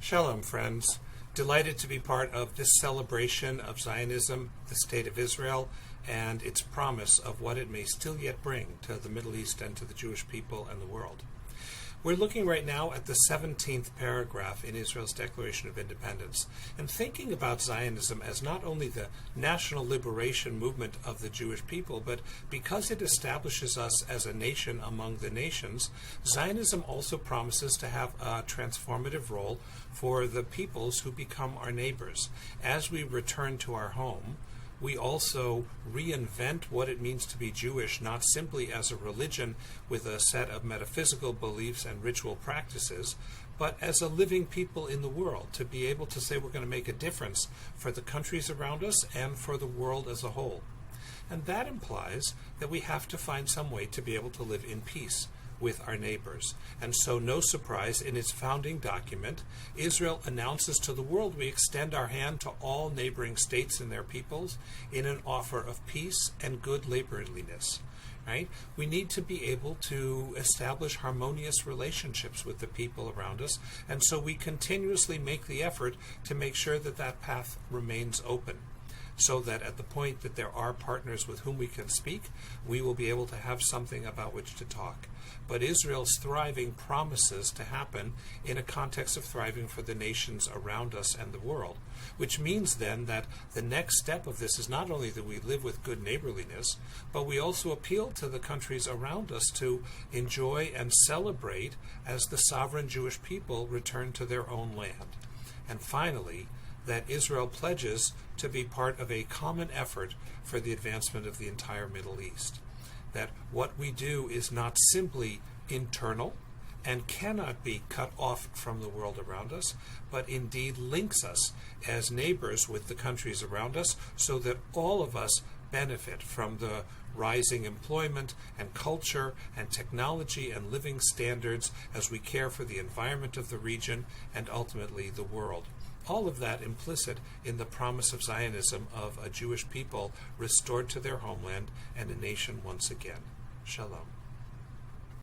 Shalom, friends. Delighted to be part of this celebration of Zionism, the State of Israel, and its promise of what it may still yet bring to the Middle East and to the Jewish people and the world. We're looking right now at the 17th paragraph in Israel's Declaration of Independence and thinking about Zionism as not only the national liberation movement of the Jewish people, but because it establishes us as a nation among the nations, Zionism also promises to have a transformative role for the peoples who become our neighbors. As we return to our home, we also reinvent what it means to be Jewish, not simply as a religion with a set of metaphysical beliefs and ritual practices, but as a living people in the world, to be able to say we're going to make a difference for the countries around us and for the world as a whole. And that implies that we have to find some way to be able to live in peace with our neighbors. And so, no surprise, in its founding document, Israel announces to the world we extend our hand to all neighboring states and their peoples in an offer of peace and good neighborliness. Right? We need to be able to establish harmonious relationships with the people around us, and so we continuously make the effort to make sure that that path remains open, so that at the point that there are partners with whom we can speak, we will be able to have something about which to talk. But Israel's thriving promises to happen in a context of thriving for the nations around us and the world, which means then that the next step of this is not only that we live with good neighborliness, but we also appeal to the countries around us to enjoy and celebrate as the sovereign Jewish people return to their own land. And finally, that Israel pledges to be part of a common effort for the advancement of the entire Middle East. That what we do is not simply internal and cannot be cut off from the world around us, but indeed links us as neighbors with the countries around us so that all of us benefit from the rising employment and culture and technology and living standards as we care for the environment of the region and ultimately the world. All of that implicit in the promise of Zionism of a Jewish people restored to their homeland and a nation once again. Shalom.